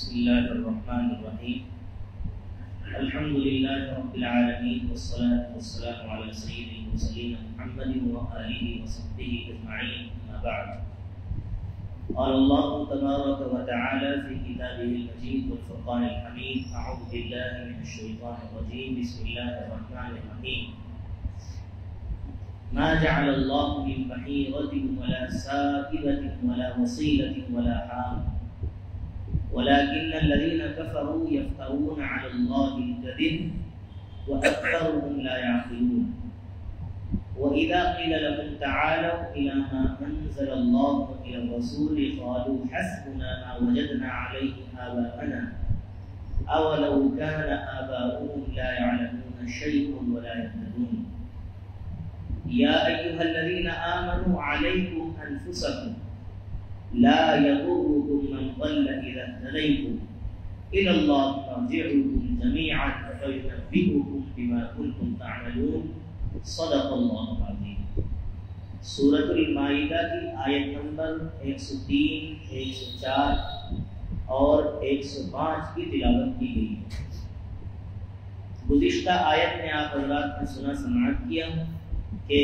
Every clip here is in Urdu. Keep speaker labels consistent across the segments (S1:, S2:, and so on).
S1: بسم الله الرحمن الرحيم. الحمد لله رب العالمين والصلاة والسلام على سيد المرسلين محمد وآله وصحبه أجمعين. أما بعد، قال الله تبارك وتعالى في كتابه المجيد والفرقان الحميد: أعوذ بالله من الشيطان الرجيم. بسم الله الرحمن الرحيم. ما جعل الله من بحيرة ولا سائبة ولا وصيلة ولا حام ولكن الذين كفروا يفترون على الله الكذب وأكثرهم لا يعقلون. وإذا قيل لهم تعالوا إلى ما أنزل الله وإلى الرسول قالوا حسبنا ما وجدنا عليه آباءنا أولو كان آباؤهم لا يعلمون شيئا ولا يهتدون. يا أيها الذين آمنوا عليكم أنفسكم لا يضركم من ضل إذا اهتديتم إلى الله مرجعكم جميعا فينبئكم بما كنتم تعملون. صدق اللہ العظیم. سورۃ المائدہ کی آیت نمبر 103، 104 اور 105 کی تلاوت کی گئی ہے. گزشتہ آیت میں آپ حضرات نے سنا سماعت کیا کہ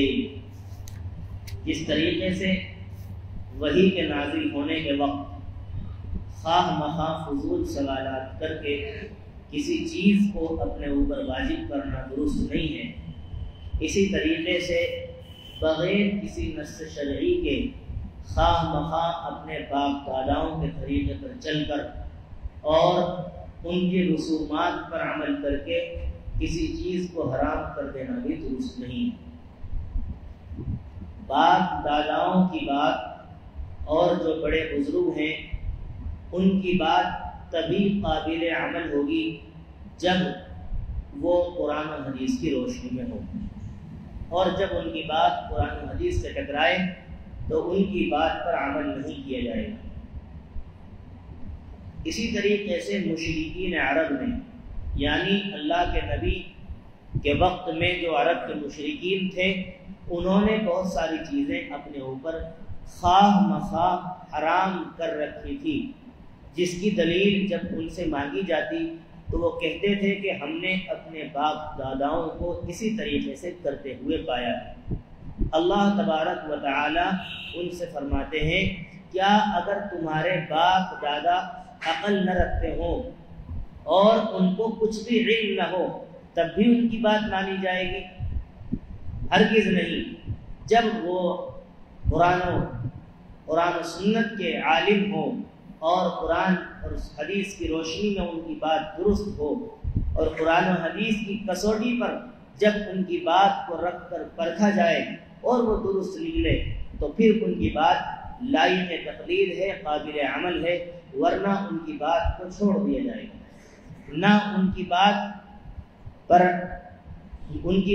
S1: جس طریقے سے وحی کے نازل ہونے کے وقت خواہ مخواہ فضول سوالات کر کے کسی چیز کو اپنے اوپر واجب کرنا درست نہیں ہے، اسی طریقے سے بغیر کسی نص شرعی کے خواہ مخواہ اپنے باپ داداؤں کے طریقے پر چل کر اور ان کی رسومات پر عمل کر کے کسی چیز کو حرام کر دینا بھی درست نہیں ہے. باپ داداؤں کی بات اور جو بڑے بزرگ ہیں ان کی بات تبھی قابل عمل ہوگی جب وہ قرآن و حدیث کی روشنی میں ہو، اور جب ان کی بات قرآن و حدیث سے ٹکرائے تو ان کی بات پر عمل نہیں کیا جائے گا. اسی طریقے سے مشرکین عرب نے، یعنی اللہ کے نبی کے وقت میں جو عرب کے مشرکین تھے، انہوں نے بہت ساری چیزیں اپنے اوپر خواہ مخواہ حرام کر رکھی تھی، جس کی دلیل جب ان سے مانگی جاتی تو وہ کہتے تھے کہ ہم نے اپنے باپ داداؤں کو اسی طریقے سے کرتے ہوئے پایا ہے. اللہ تبارک و تعالی ان سے فرماتے ہیں، کیا اگر تمہارے باپ دادا عقل نہ رکھتے ہوں اور ان کو کچھ بھی علم نہ ہو تب بھی ان کی بات مانی جائے گی؟ ہرگز نہیں. جب وہ قرآن و سنت کے عالم ہوں اور قرآن اور حدیث کی روشنی میں ان کی بات درست ہو اور قرآن و حدیث کی کسوٹی پر جب ان کی بات کو رکھ کر پرکھا جائے اور وہ درست نکلے تو پھر ان کی بات لائق تقلید ہے، قابل عمل ہے، ورنہ ان کی بات کو چھوڑ دیا جائے گا. نہ ان کی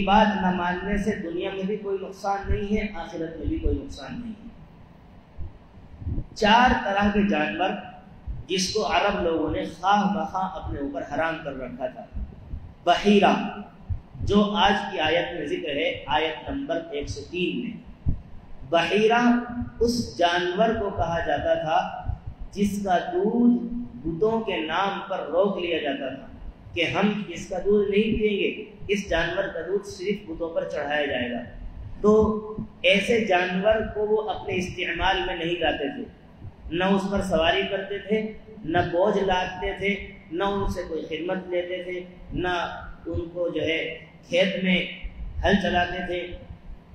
S1: بات نہ ماننے سے دنیا میں بھی کوئی نقصان نہیں ہے، آخرت میں بھی کوئی نقصان نہیں ہے. 4 طرح کے جانور جس کو عرب لوگوں نے خواہ مخواہ اپنے اوپر حرام کر رکھا تھا. بحیرہ، جو آج کی آیت میں ذکر ہے، آیت نمبر 103 میں. بحیرہ اس جانور کو کہا جاتا تھا جس کا دودھ بتوں کے نام پر روک لیا جاتا تھا کہ ہم اس کا دودھ نہیں پیئیں گے، اس جانور کا دودھ صرف بتوں پر چڑھایا جائے گا. تو ایسے جانور کو وہ اپنے استعمال میں نہیں لاتے تھے، نہ اس پر سواری کرتے تھے، نہ بوجھ لادتے تھے، نہ ان سے کوئی خدمت لیتے تھے، نہ ان کو جو ہے کھیت میں ہل چلاتے تھے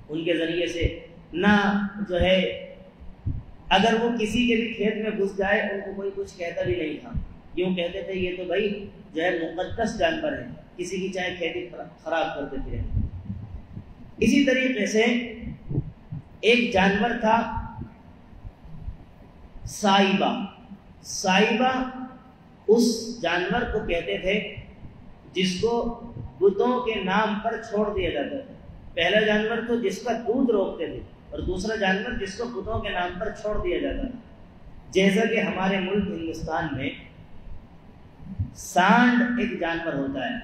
S1: ان کے ذریعے سے، نہ جو ہے اگر وہ کسی کے بھی کھیت میں گھس جائے ان کو کوئی کچھ کہتا بھی نہیں تھا. یوں کہتے تھے یہ تو بھائی جو ہے مقدس جانور ہے، کسی کی چاہے کھیتی خراب کر دیتے ہیں. اسی طریقے سے ایک جانور تھا سائبہ. سائبہ اس جانور کو کہتے تھے جس کو بتوں کے نام پر چھوڑ دیا جاتا تھا. پہلا جانور تو جس کا دودھ روکتے تھے اور دوسرا جانور جس کو بتوں کے نام پر چھوڑ دیا جاتا تھا. جیسا کہ ہمارے ملک ہندوستان میں سانڈ ایک جانور ہوتا ہے،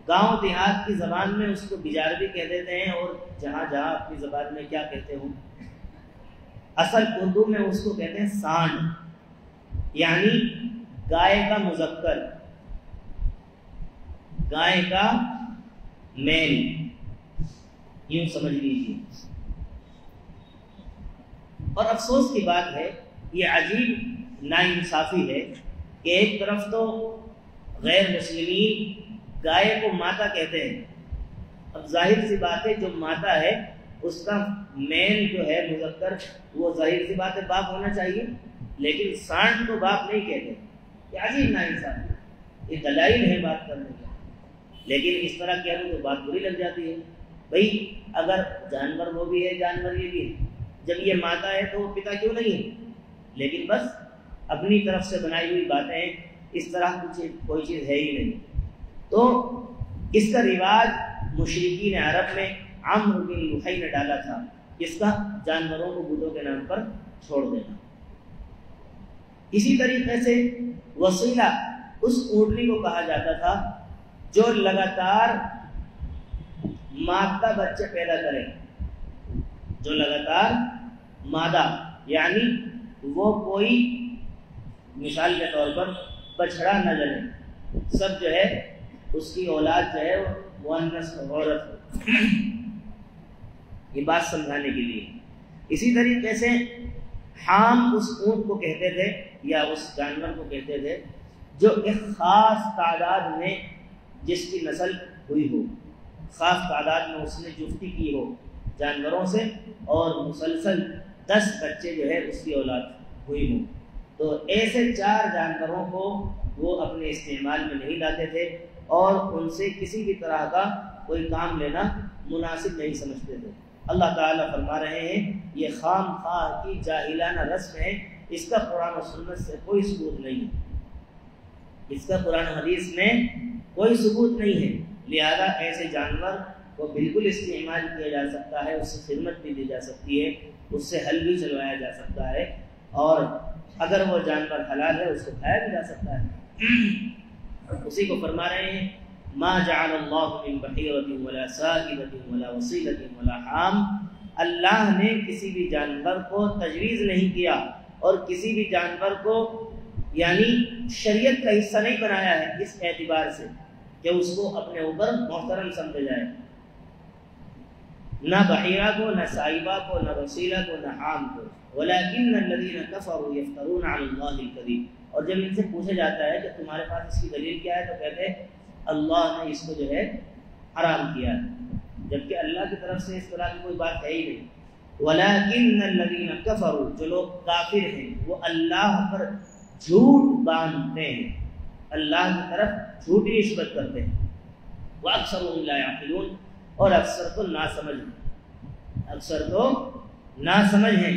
S1: گاؤں دیہات کی زبان میں اس کو بجار بھی کہہ دیتے ہیں، اور جہاں جہاں اپنی زبان میں کیا کہتے ہوں، اصل اردو میں اس کو کہتے ہیں سانڈ. یعنی گائے کا مذکر، گائے کا میل، یوں سمجھ لیجیے۔ اور افسوس کی بات ہے، یہ عجیب ناانصافی ہے کہ ایک طرف تو غیر مسلمین گائے کو ماتا کہتے ہیں۔ اب ظاہر سی بات ہے جو ماتا ہے اس کا میل جو ہے مذکر، وہ ظاہر سی بات ہے باپ ہونا چاہیے، لیکن سانڈ کو باپ نہیں کہتے۔ یہ عجیب ناانصافی، یہ دلائل ہے بات کرنے کا، لیکن اس طرح کہہ دوں تو بات بری لگ جاتی ہے۔ بھائی اگر جانور وہ بھی ہے، جانور یہ بھی ہے، جب یہ ماتا ہے تو وہ پتا کیوں نہیں ہے؟ لیکن بس اپنی طرف سے بنائی ہوئی باتیں ہیں، اس طرح کوئی چیز ہے ہی نہیں۔ تو اس کا رواج مشرکین عرب میں عمرو بن لحی نے ڈالا تھا، اس کا جانوروں کو بتوں کے نام پر چھوڑ دینا۔ اسی طریقے سے وسیلہ اس اونٹنی کو کہا جاتا تھا جو لگاتار مادہ بچے پیدا کرے، جو لگاتار مادہ، یعنی وہ کوئی مثال کے طور پر بچھڑا نہ جنے، سب جو ہے اس کی اولاد جو ہے وہ مؤنث عورت ہو، یہ بات سمجھانے کے لیے۔ اسی طریقے سے حام اس اونٹ کو کہتے تھے یا اس جانور کو کہتے تھے جو ایک خاص تعداد میں جس کی نسل ہوئی ہو، خاص تعداد میں اس نے جفتی کی ہو جانوروں سے، اور مسلسل 10 بچے جو ہے اس کی اولاد ہوئی ہوں، تو ایسے 4 جانوروں کو وہ اپنے استعمال میں نہیں لاتے تھے اور ان سے کسی بھی طرح کا کوئی کام لینا مناسب نہیں سمجھتے تھے۔ اللہ تعالیٰ فرما رہے ہیں یہ خام خواہ کی جاہلانہ رسم ہے، اس کا قرآن و سنت سے کوئی ثبوت نہیں ہے، اس کا قرآن حدیث میں کوئی ثبوت نہیں ہے، لہذا ایسے جانور کو بالکل استعمال کیا جا سکتا ہے، اس سے خدمت بھی دی جا سکتی ہے، اس سے حل بھی چلوایا جا سکتا ہے، اور اگر وہ جانور حلال ہے اس کو کھایا بھی جا سکتا ہے۔ اسی کو فرما رہے ہیں ما جعل اللہ من بحیرۃ ولا سائبۃ ولا وصیلۃ ولا حام، اللہ نے کسی بھی جانور کو تجویز نہیں کیا اور کسی بھی جانور کو یعنی شریعت کا حصہ نہیں بنایا ہے، اس اعتبار سے کہ اس کو اپنے اوپر محترم سمجھا جائے، نہ بحیرہ کو، نہ سائبہ کو، نہ وسیلہ کو، نہ حام کو، ولیکن الذین کفروا یفترون علی اللہ الکذب۔ اور جب ان سے پوچھا جاتا ہے کہ تمہارے پاس اس کی دلیل کیا ہے تو کہتے ہیں اللہ نے اس کو جو ہے حرام کیا ہے، جبکہ اللہ کی طرف سے اس طرح کی کوئی بات ہے ہی نہیں۔ ولیکن الذین کفروا، جو لوگ کافر ہیں وہ اللہ پر جھوٹ باندھتے ہیں، اللہ کی طرف جھوٹی نسبت کرتے ہیں، وَأَكْثَرُهُمْ لَا يَعْقِلُونَ، اور اکثر تو ناسمجھ ہیں، اکثر تو ناسمجھ ہیں۔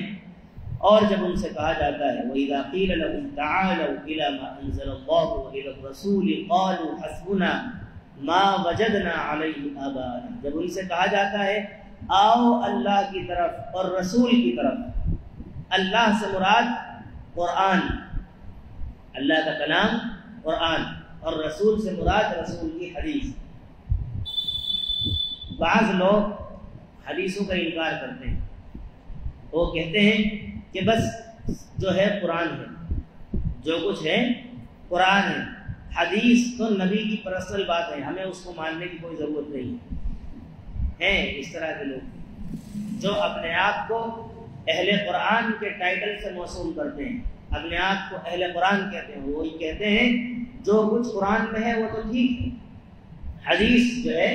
S1: اور جب ان سے کہا جاتا ہے وَإِذَا قِيلَ لَهُمْ تَعَالَوْا إِلَى مَا أَنزَلَ اللَّهُ وَإِلَى الرَّسُولِ قَالُوا حَسْبُنَا مَا وَجَدْنَا عَلَيْهِ آبَاءَنَا، جب ان سے کہا جاتا ہے آؤ اللہ کی طرف اور رسول کی طرف، اللہ سے مراد قرآن، اللہ کا کلام قرآن، اور رسول سے مراد رسول کی حدیث۔ بعض لوگ حدیثوں کا انکار کرتے ہیں، وہ کہتے ہیں کہ بس جو ہے قرآن ہے، جو کچھ ہے قرآن ہے، حدیث تو نبی کی پرسنل بات ہے، ہمیں اس کو ماننے کی کوئی ضرورت نہیں ہے۔ ہیں اس طرح کے لوگ جو اپنے آپ کو اہل قرآن کے ٹائٹل سے موسوم کرتے ہیں، اپنے آپ کو اہل قرآن کہتے ہیں، وہی کہتے ہیں جو کچھ قرآن میں ہے وہ تو ٹھیک ہے، حدیث جو ہے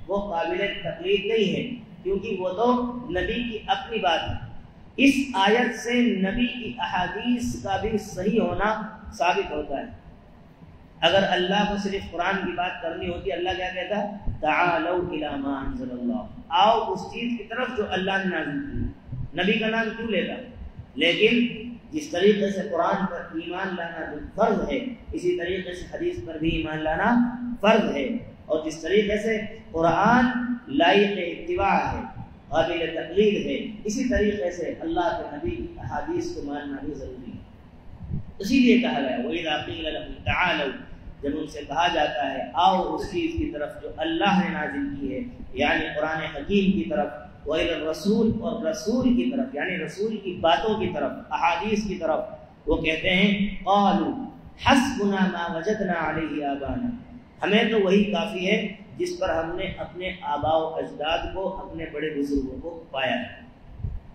S1: وہ قابل تقلید نہیں ہے، کیونکہ وہ تو نبی کی اپنی بات ہے۔ اس آیت سے نبی کی احادیث کا بھی صحیح ہونا ثابت ہوتا ہے۔ اگر اللہ کو صرف قرآن کی بات کرنی ہوتی، اللہ کیا کہتا ہے تعالوا الی ما انزل اللہ، آؤ اس چیز کی طرف جو اللہ نے نازل کی، نبی کا نام کیوں لیتا؟ لیکن جس طریقے سے قرآن پر ایمان لانا فرض ہے، اسی طریقے سے حدیث پر بھی ایمان لانا فرض ہے، اور جس طریقے سے قرآن لائق اتباع ہے، قابل تقلید ہے، اسی طریقے سے اللہ کے نبی کی احادیث کو ماننا بھی ضروری ہے۔ اسی لیے کہا گیا وَإِذَا قِيلَ لَهُمْ تَعَالَوْا، جب ان سے کہا جاتا ہے آؤ اس چیز کی طرف جو اللہ نے نازل کی ہے، یعنی قرآن حکیم کی طرف، وَإِلَى الرَّسُولِ، اور رسول کی طرف، یعنی رسول کی باتوں کی طرف، احادیث کی طرف، وہ کہتے ہیں قالوا، حسبنا ما وجدنا علیہ آبانا، ہمیں تو وہی کافی ہے جس پر ہم نے اپنے آباء و اجداد کو، اپنے بڑے بزرگوں کو پایا ہے۔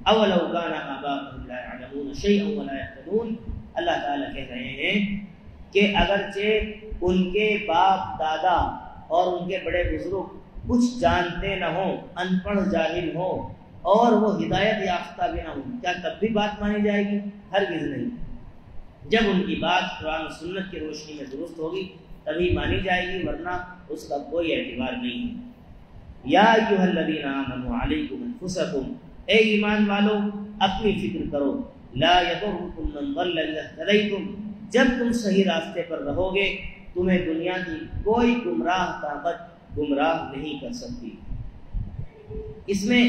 S1: اولو کان آباؤہم لا یعلمون شیئا ولا یہتدون، اللہ تعالیٰ کہہ رہے ہیں کہ اگرچہ ان کے باپ دادا اور ان کے بڑے بزرگ کچھ جانتے نہ ہوں، ان پڑھ جاہل ہوں، اور وہ ہدایت یافتہ بھی نہ ہوں، کیا تب بھی بات مانی جائے گی؟ ہرگز نہیں۔ جب ان کی بات قرآن و سنت کی روشنی میں درست ہوگی تبھی مانی جائے گی، ورنہ اس کا کوئی اعتبار نہیں ہے۔ یا ایھا الذین آمنوا علیکم انفسکم، اے ایمان والو اپنی فکر کرو، لا یضرکم من ضل اذا اہتدیتم، جب تم صحیح راستے پر رہو گے تمہیں دنیا کی کوئی گمراہ طاقت گمراہ نہیں کر سکتی۔ اس میں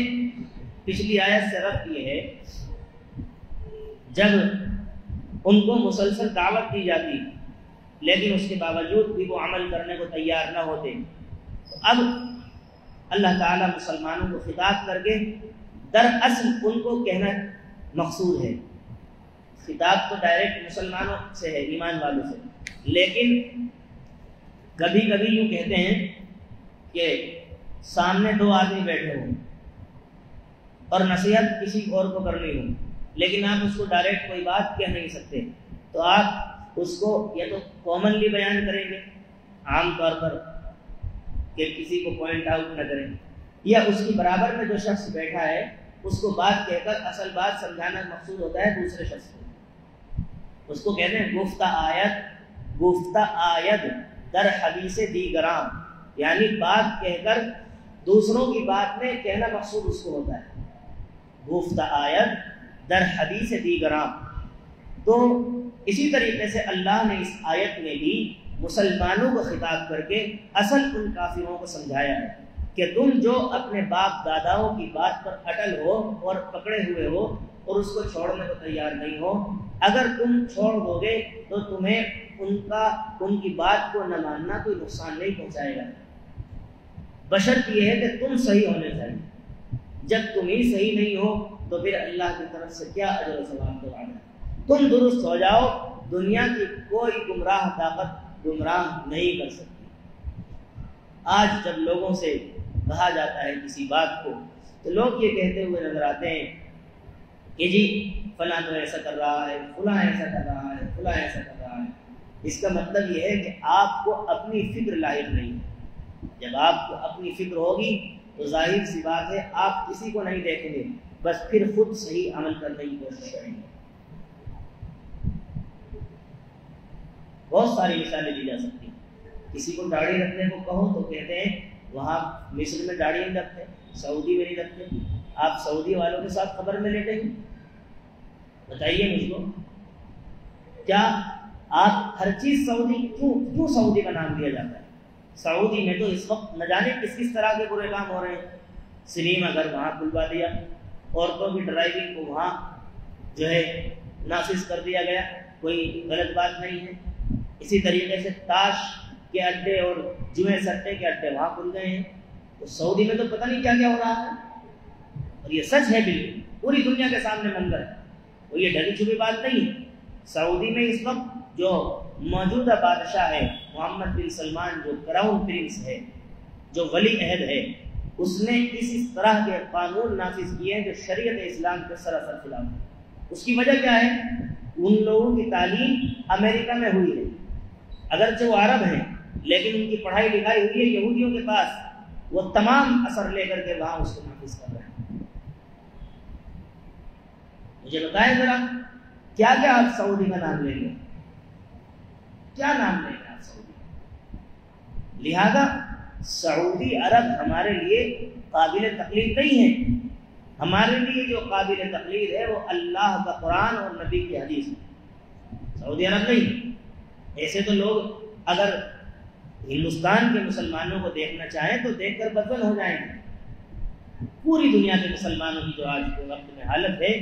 S1: پچھلی آیت سے ربط یہ ہے، جب ان کو مسلسل دعوت دی جاتی لیکن اس کے باوجود بھی وہ عمل کرنے کو تیار نہ ہوتے، تو اب اللہ تعالیٰ مسلمانوں کو خطاب کر کے دراصل ان کو کہنا مقصود ہے۔ خطاب تو ڈائریکٹ مسلمانوں سے ہے، ایمان والوں سے، لیکن کبھی کبھی یوں کہتے ہیں کہ سامنے دو آدمی بیٹھے ہوں اور نصیحت کسی اور کو کرنی ہو، لیکن آپ اس کو ڈائریکٹ کوئی بات کہہ نہیں سکتے، تو آپ اس کو یا تو کامنلی بیان کریں گے عام طور پر کہ کسی کو پوائنٹ آؤٹ نہ کریں، یا اس کی برابر میں جو شخص بیٹھا ہے اس کو بات کہہ کر اصل بات سمجھانا مقصود ہوتا ہے دوسرے شخص کو۔ اس کو کہتے ہیں گفتہ آیت در حدیث دیگراں، یعنی بات کہہ کر دوسروں کی بات میں کہنا مقصود اس کو ہوتا ہے، گفتہ آیت در حدیث دیگراں۔ تو اسی طریقے سے اللہ نے اس آیت میں بھی مسلمانوں کو خطاب کر کے اصل ان کافروں کو سمجھایا ہے کہ تم جو اپنے باپ داداؤں کی بات پر اٹل ہو اور پکڑے ہوئے ہو اور اس کو چھوڑنے کو تیار نہیں ہو، اگر تم چھوڑ دو گے تو تمہیں ان کی بات کو نہ ماننا کوئی نقصان نہیں پہنچائے گا، بشرط یہ ہے کہ تم صحیح ہونے چاہیے۔ جب تم ہی صحیح نہیں ہو تو پھر اللہ کی طرف سے کیا اجر و ثواب تو آنا ہے۔ تم درست ہو جاؤ، دنیا کی کوئی گمراہ طاقت گمراہ نہیں کر سکتی۔ آج جب لوگوں سے کہا جاتا ہے کسی بات کو تو لوگ یہ کہتے ہوئے نظر آتے ہیں کہ جی فلاں تو ایسا کر رہا ہے، فلاں ایسا کر رہا ہے، فلاں ایسا کر رہا ہے۔ اس کا مطلب یہ ہے کہ آپ کو اپنی فکر لاحق نہیں ہے۔ جب آپ کو اپنی فکر ہوگی تو ظاہر سی بات ہے آپ کسی کو نہیں دیکھیں گے، بس پھر خود صحیح عمل کرنے کی کوشش کریں گے۔ بہت ساری مثالیں دی جا سکتی ہیں۔ کسی کو داڑھی رکھنے کو کہو تو کہتے ہیں وہاں مصر میں داڑھی نہیں رکھتے، سعودی میں نہیں رکھتے، آپ سعودی والوں کے ساتھ خبر میں لیٹیں گے؟ بتائیے مجھ کو، کیا آپ ہر چیز سعودی کیوں سعودی کا نام دیا جاتا ہے؟ سعودی میں تو اس وقت نہ جانے کس طرح کے برے کام ہو رہے ہیں۔ سنیم اگر وہاں کھلوا دیا، عورتوں کی ڈرائیونگ کو وہاں جو ہے نافذ کر دیا گیا، کوئی غلط بات نہیں ہے۔ اسی طریقے سے تاش کے اڈے اور جوئے سٹے کے اڈے وہاں کھل گئے ہیں، تو سعودی میں تو پتہ نہیں کیا کیا ہو رہا ہے، اور یہ سچ ہے، بالکل پوری دنیا کے سامنے منظر ہے، اور یہ ڈری چھپی بات نہیں ہے۔ سعودی میں اس وقت جو موجودہ بادشاہ ہے محمد بن سلمان، جو کراؤن پرنس ہے، جو ولی عہد ہے، اس نے اس طرح کے قانون نافذ کیے ہیں جو شریعت اسلام کے سراسر خلاف ہے۔ اس کی وجہ کیا ہے؟ ان لوگوں کی تعلیم امریکہ میں ہوئی ہے، اگرچہ وہ عرب ہیں لیکن ان کی پڑھائی لکھائی ہوئی ہے یہودیوں کے پاس، وہ تمام اثر لے کر کے وہاں اس کو نافذ کر رہے ہیں۔ مجھے بتائیں ذرا، کیا کیا آپ سعودی کا نام لیں گے؟ کیا نام لیں گے آپ سعودی؟ لہذا سعودی عرب ہمارے لیے قابل تقلید نہیں ہے۔ ہمارے لیے جو قابل تقلید ہے وہ اللہ کا قرآن اور نبی کی حدیث ہے، سعودی عرب نہیں۔ ایسے تو لوگ اگر ہندوستان کے مسلمانوں کو دیکھنا چاہیں تو دیکھ کر بدبن ہو جائیں گے۔ پوری دنیا کے مسلمانوں کی جو آج کے وقت میں حالت ہے،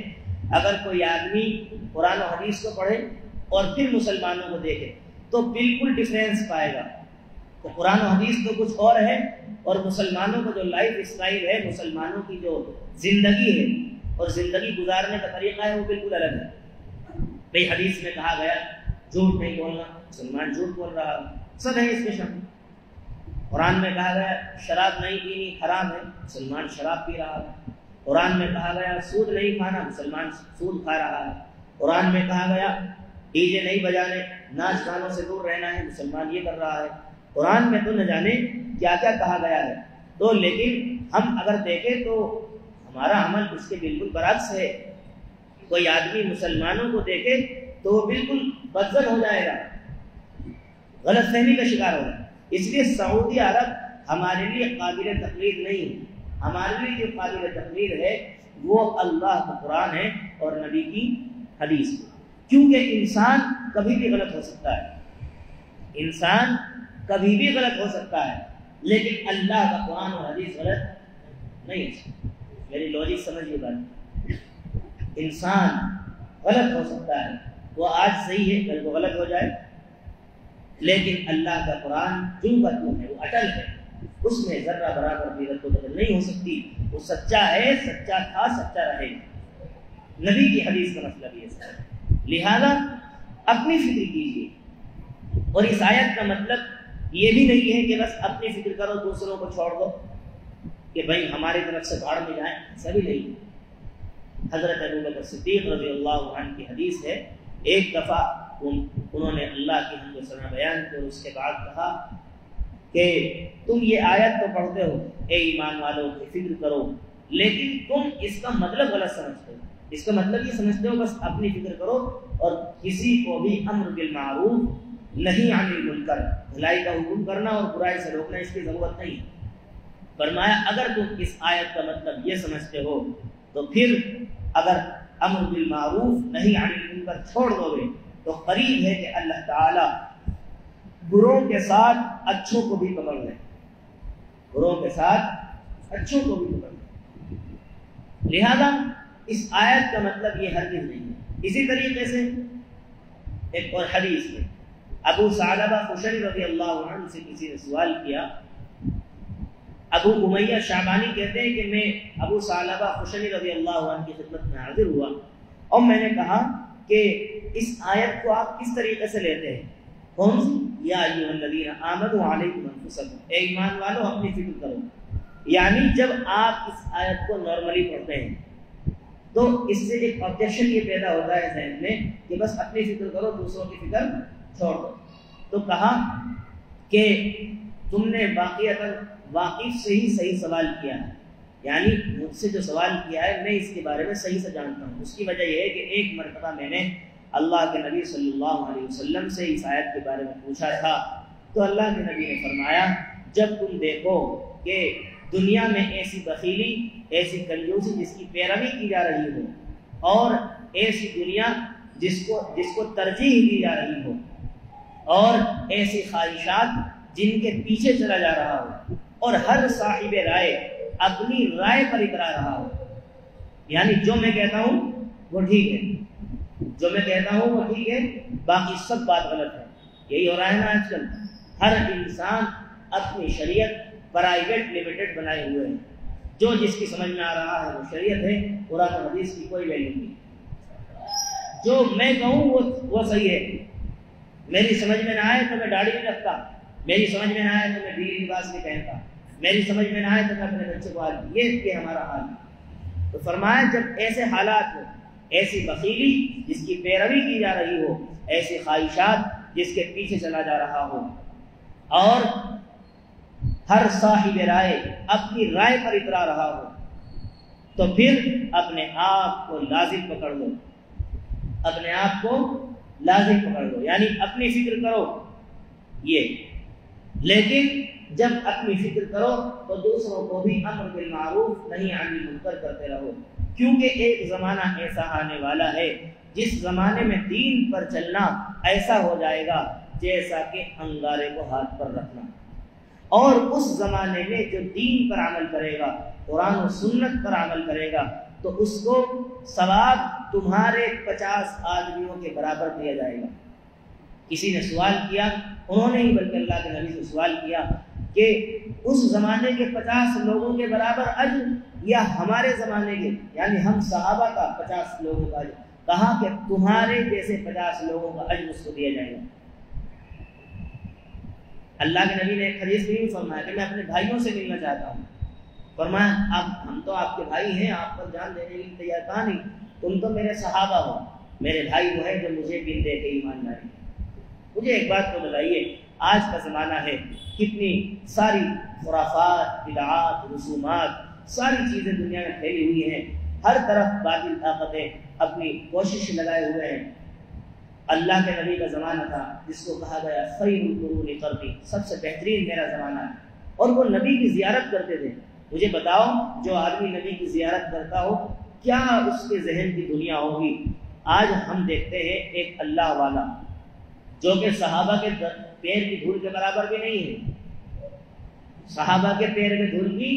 S1: اگر کوئی آدمی قرآن و حدیث کو پڑھے اور پھر مسلمانوں کو دیکھے تو بالکل ڈفرینس پائے گا۔ تو قرآن و حدیث تو کچھ اور ہے، اور مسلمانوں کا جو لائف اسٹائل ہے، مسلمانوں کی جو زندگی ہے اور زندگی گزارنے کا طریقہ ہے، وہ بالکل الگ ہے۔ بھئی حدیث میں کہا گیا جھوٹ نہیں بولنا، مسلمان جھوٹ بول رہا ہے، سب ہے اس کے شامل۔ قرآن میں کہا گیا شراب نہیں پینی حرام ہے، مسلمان شراب پی رہا ہے۔ قرآن میں کہا گیا سود نہیں کھانا، مسلمان سود کھا رہا ہے۔ قرآن میں کہا گیا ڈی جے نہیں بجانے، ناچ گانوں سے دور رہنا ہے، مسلمان یہ کر رہا ہے۔ قرآن میں تو نہ جانے کیا کیا کہا گیا ہے، تو لیکن ہم اگر دیکھیں تو ہمارا عمل اس کے بالکل برعکس ہے۔ کوئی آدمی مسلمانوں کو دیکھے تو وہ بالکل بدزن ہو جائے گا، غلط فہمی کا شکار ہوگا۔ اس لیے سعودی عرب ہمارے لیے قابل تقلید نہیں ہے، ہمارے لیے جو قابل تقلید ہے وہ اللہ کا قرآن ہے اور نبی کی حدیث ہے، کیونکہ انسان کبھی بھی غلط ہو سکتا ہے، انسان کبھی بھی غلط ہو سکتا ہے، لیکن اللہ کا قرآن اور حدیث غلط نہیں ہو سکتا۔ میری لاجک سمجھیے بات، انسان غلط ہو سکتا ہے، وہ آج صحیح ہے کل کو غلط ہو جائے، لیکن اللہ کا قرآن جو ہے وہ اٹل ہے، اس میں ذرہ برابر بھی رد و بدل نہیں ہو سکتی، وہ سچا ہے، سچا تھا، سچا رہے گا۔ نبی کی حدیث کا مطلب یہ ہے، لہذا اپنی فکر کیجیے۔ اور اس آیت کا مطلب یہ بھی نہیں ہے کہ بس اپنی فکر کرو دوسروں کو چھوڑ دو کہ بھائی ہماری طرف سے بھاڑ میں جائیں، ایسا بھی نہیں۔ حضرت ابوبکر صدیق رضی اللہ عنہ کی حدیث ہے، ایک دفعہ انہوں نے اللہ کی حمد و ثنا بیان کی اور اس کے بعد کہا کہ تم یہ آیت تو پڑھتے ہو اے ایمان والوں کی فکر کرو، لیکن تم اس کا مطلب غلط سمجھتے ہو۔ اس کا مطلب یہ سمجھتے ہو بس اپنی فکر کرو اور کسی کو بھی امر بالمعروف نہیں عن المنکر، بھلائی کا حکم کرنا اور برائی سے روکنا، اس کی ضرورت نہیں۔ فرمایا اگر تم اس آیت کا مطلب یہ سمجھتے ہو تو پھر اگر امر بالمعروف نہیں عن المنکر چھوڑ دو گے تو قریب ہے کہ اللہ تعالی بروں کے ساتھ اچھوں کو بھی پکڑ لے، بروں کے ساتھ اچھوں کو بھی پکڑ لے۔ لہذا اس آیت کا مطلب یہ ہرگز نہیں ہے۔ اسی طریقے سے ایک اور حدیث میں ابو ثعلبہ خشنی رضی اللہ عنہ سے کسی نے سوال کیا، ابو امیہ شعبانی کہتے ہیں کہ میں ابو ثعلبہ خشنی رضی اللہ عنہ کی خدمت میں حاضر ہوا اور میں نے کہا کہ اس آیت کو آپ کس طریقے سے لیتے ہیں؟ کون سی؟ یا ایھا الذین آمنوا علیکم انفسکم، اے ایمان والو اپنی فکر کرو۔ یعنی جب آپ اس آیت کو نارملی پڑھتے ہیں تو اس سے ایک آبجیکشن یہ پیدا ہوتا ہے ذہن میں کہ بس اپنی فکر کرو، دوسروں کی فکر چھوڑ دو۔ تو کہا کہ تم نے واقف سے ہی صحیح سوال کیا ہے، یعنی مجھ سے جو سوال کیا ہے میں اس کے بارے میں صحیح سے جانتا ہوں۔ اس کی وجہ یہ ہے کہ ایک مرتبہ میں نے اللہ کے نبی صلی اللہ علیہ وسلم سے اس آیت کے بارے میں پوچھا تھا، تو اللہ کے نبی نے فرمایا جب تم دیکھو کہ دنیا میں ایسی بخیلی، ایسی کنجوسی جس کی پیروی کی جا رہی ہو، اور ایسی دنیا جس کو ترجیح دی جا رہی ہو، اور ایسی خواہشات جن کے پیچھے چلا جا رہا ہو، اور ہر صاحب رائے اپنی رائے پر اترا رہا ہو، یعنی جو میں کہتا ہوں وہ ٹھیک ہے، جو میں کہتا ہوں وہ ٹھیک ہے، باقی سب بات غلط ہے۔ یہی ہو رہا ہے نا آج کل، ہر انسان اپنی شریعت پرائیویٹ لمیٹڈ بنائے ہوئے ہیں، جو جس کی سمجھ میں آ رہا ہے وہ شریعت ہے، قرآن و حدیث کی کوئی ویلیو نہیں۔ جو میں کہوں وہ صحیح ہے، میری سمجھ میں نہ آئے تو میں داڑھی نہیں رکھتا، میری سمجھ میں نہ آئے تو میں ڈیلی لباس نہیں پہنتا، میری سمجھ میں نہ آئے تو میں اپنے بچے کو یہ ہمارا حال ہے۔ تو فرمایا جب ایسے حالات ہو، ایسی بخیلی جس کی پیروی کی جا رہی ہو، ایسی خواہشات جس کے پیچھے چلا جا رہا ہو، اور ہر صاحب رائے اپنی رائے پر اترا رہا ہو، تو پھر اپنے آپ کو لازم پکڑ لو، اپنے آپ کو لازم پکڑ لو، یعنی اپنی فکر کرو یہ۔ لیکن جب اپنی فکر کرو تو دوسروں کو بھی امر بالمعروف نہیں عن المنکر کرتے رہو، کیونکہ ایک زمانہ ایسا آنے والا ہے جس زمانے میں دین پر چلنا ایسا ہو جائے گا جیسا کہ انگارے کو ہاتھ پر رکھنا، اور اس زمانے میں جو دین پر عمل کرے گا، قرآن و سنت پر عمل کرے گا، تو اس کو ثواب تمہارے 50 آدمیوں کے برابر دیا جائے گا۔ کسی نے سوال کیا، انہوں نے ہی بلکہ اللہ کے نبی سے سوال کیا کہ اس زمانے کے 50 لوگوں کے برابر اجر یا ہمارے زمانے کے یعنی ہم صحابہ کا 50 لوگوں کا اجر؟ کہا کہ تمہارے جیسے 50 لوگوں کا اجر اس کو دیا جائے گا۔ اللہ کے نبی نے ایک حدیث میں فرمایا کہ میں اپنے بھائیوں سے ملنا چاہتا ہوں. فرمایا اب ہم تو آپ کے بھائی ہیں، آپ پر جان دینے کی تیار کہاں نہیں، تم تو میرے صحابہ ہو، میرے بھائی وہ ہیں جو مجھے دل دے کے ایمان لائے. مجھے ایک بات تو بتائیے، آج کا زمانہ ہے، کتنی ساری خرافات، بدعات، رسومات، ساری چیزیں دنیا میں پھیلی ہوئی ہیں، ہر طرف باطل طاقتیں اپنی کوشش لگائے ہوئے ہیں. اللہ کے نبی کا زمانہ تھا جس کو کہا گیا خیر القرون قرنی، سب سے بہترین میرا زمانہ ہے، اور وہ نبی کی زیارت کرتے تھے. مجھے بتاؤ جو آدمی نبی کی زیارت کرتا ہو کیا اس کے ذہن کی دنیا ہوگی. آج ہم دیکھتے ہیں ایک اللہ والا جو کہ صحابہ کے پیر کی دھول کے برابر بھی نہیں ہے، صحابہ کے پیر کے دھول کی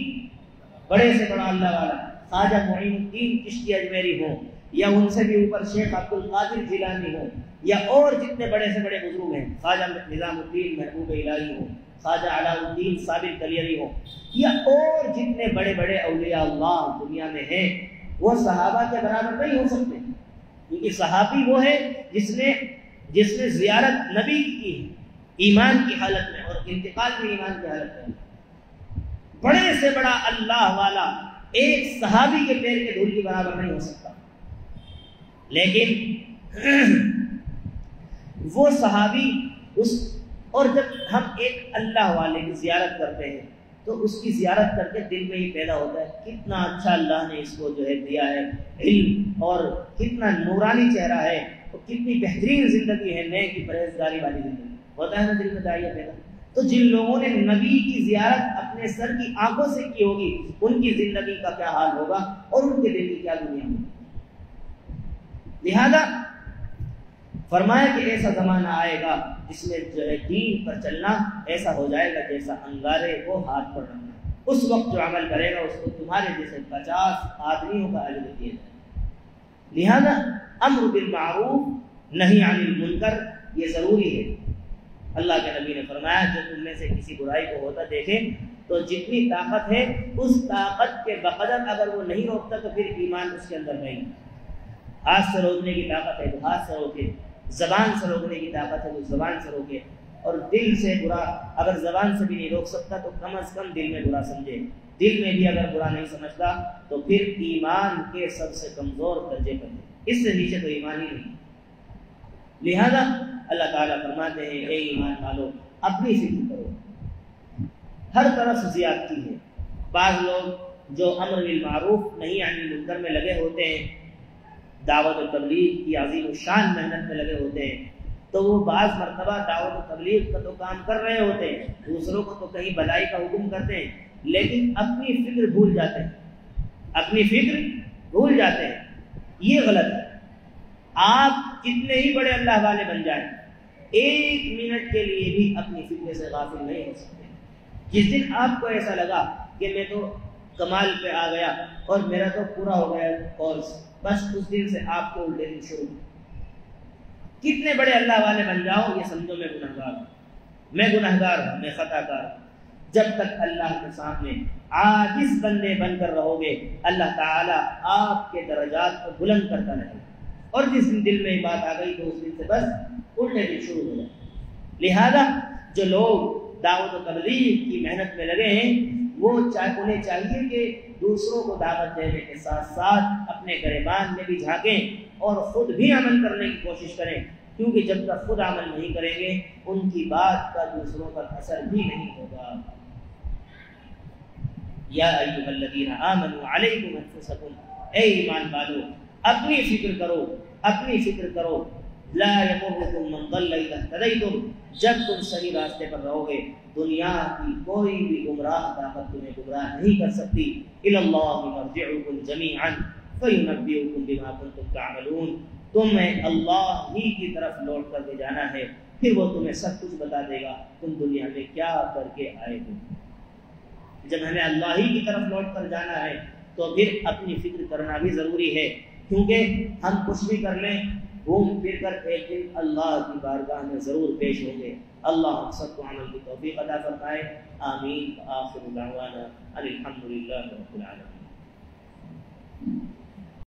S1: بڑے سے بڑا اللہ والا خواجہ معین الدین چشتی اجمیری ہو، یا ان سے بھی اوپر شیخ عبد القادر جیلانی ہو، یا اور جتنے بڑے سے بڑے بزرگ ہیں، خواجہ نظام الدین محبوب الہی ہو، خواجہ علاء الدین صابر کلیری ہو، یا اور جتنے بڑے بڑے اولیاء اللہ دنیا میں ہیں، وہ صحابہ کے برابر نہیں ہو سکتے. کیونکہ صحابی وہ ہے جس نے زیارت نبی کی ایمان کی حالت میں اور انتقال میں ایمان کی حالت میں. بڑے سے بڑا اللہ والا ایک صحابی کے پیر کے دھول کے برابر نہیں ہو سکتا. لیکن وہ صحابی اور جب ہم ایک اللہ والے کی زیارت کرتے ہیں تو اس کی زیارت کر کے دل میں ہی پیدا ہوتا ہے کتنا اچھا اللہ نے اس کو جو ہے دیا ہے علم، اور کتنا نورانی چہرہ ہے، اور کتنی بہترین زندگی ہے، نیک کی پرہیزگاری والی زندگی ہوتا ہے نا، دل میں داعیہ پیدا. تو جن لوگوں نے نبی کی زیارت اپنے سر کی آنکھوں سے کی ہوگی ان کی زندگی کا کیا حال ہوگا اور ان کے دل کی کیا دنیا ہوگی. لہذا فرمایا کہ ایسا زمانہ آئے گا جس میں جو ہے دین پر چلنا ایسا ہو جائے گا جیسا انگارے کو ہاتھ پر رکھنا. اس وقت جو عمل کرے گا اس کو تمہارے جیسے 50 آدمیوں کا اجر دیا جائے گا. لہذا امر بالمعروف نہی عن المنکر یہ ضروری ہے. اللہ کے نبی نے فرمایا جو تم میں سے کسی برائی کو ہوتا دیکھے تو جتنی طاقت ہے اس طاقت کے بقدر اگر وہ نہیں روکتا تو پھر ایمان اس کے اندر نہیں. ہاتھ سے روکنے کی طاقت ہے تو ہاتھ سے روکے، زبان سے روکنے کی طاقت ہے تو زبان سے روکے، اور دل سے برا اگر زبان سے بھی نہیں روک سکتا تو کم از کم دل میں برا سمجھے. دل میں بھی اگر برا نہیں سمجھتا تو پھر ایمان کے سب سے کمزور درجے پر ہے، اس سے نیچے تو ایمان ہی نہیں. لہذا اللہ تعالیٰ فرماتے ہیں اے ایمان والو اپنی فکر کرو. ہر طرف زیادتی ہے. بعض لوگ جو امر بالمعروف نہی عن المنکر میں لگے ہوتے ہیں، دعوت و تبلیغ کی عظیم الشان محنت میں لگے ہوتے ہیں، تو وہ بعض مرتبہ دعوت و تبلیغ کا تو کام کر رہے ہوتے ہیں، دوسروں کو تو کہیں بھلائی کا حکم کرتے ہیں، لیکن اپنی فکر بھول جاتے ہیں. اپنی فکر بھول جاتے ہیں. یہ غلط ہے. آپ کتنے ہی بڑے اللہ والے بن جائیں، ایک منٹ کے لیے بھی اپنی فکر سے غافل نہیں ہو سکتے. جس دن آپ کو ایسا لگا کہ میں تو کمال پہ آ گیا اور میرا تو پورا ہو گیا کورس، بس اس دن سے آپ کو الٹے دن شروع. کتنے بڑے اللہ والے بن جاؤ یہ سمجھو میں گنہگار ہوں، میں گنہگار ہوں، میں خطا کار ہوں. جب تک اللہ کے سامنے عاجز بندے بن کر رہو گے اللہ تعالیٰ آپ کے درجات کو بلند کرتا رہے گا. اور جس دن دل میں یہ بات آ گئی تو اس دن سے بس الٹے دن شروع ہو جائے. لہذا جو لوگ دعوت و تبلیغ کی محنت میں لگے ہیں وہ انہیں چاہیے کہ دوسروں کو دعوت دینے کے ساتھ ساتھ اپنے گریبان میں بھی جھانکیں اور خود بھی عمل کرنے کی کوشش کریں، کیونکہ جب تک خود عمل نہیں کریں گے ان کی بات کا دوسروں پر اثر بھی نہیں ہوگا. یا ایھا الذین آمنوا علیکم انفسکم، اے ایمان والو اپنی فکر کرو، اپنی فکر کرو. لا یضرکم من ضل اذا اهتدیتم، جب تم صحیح راستے پر رہو گے دنیا کی کوئی بھی گمراہ طاقت تمہیں گمراہ نہیں کر سکتی. الی اللہ مرجعکم جمیعا فینبئکم بما کنتم تعملون، تمہیں اللہ ہی کی طرف لوٹ کر کے جانا ہے، پھر وہ تمہیں سب کچھ بتا دے گا تم دنیا میں کیا کر کے آئے ہو. جب ہمیں اللہ ہی کی طرف لوٹ کر جانا ہے تو پھر اپنی فکر کرنا بھی ضروری ہے، کیونکہ ہم کچھ بھی کر لیں گھوم پھر کر ایک دن اللہ کی بارگاہ میں ضرور پیش ہوں گے. اللہ ہم سب کو عمل کی توفیق عطا فرمائے. آمین. آخر دعوانا الحمدللہ رب العالمین.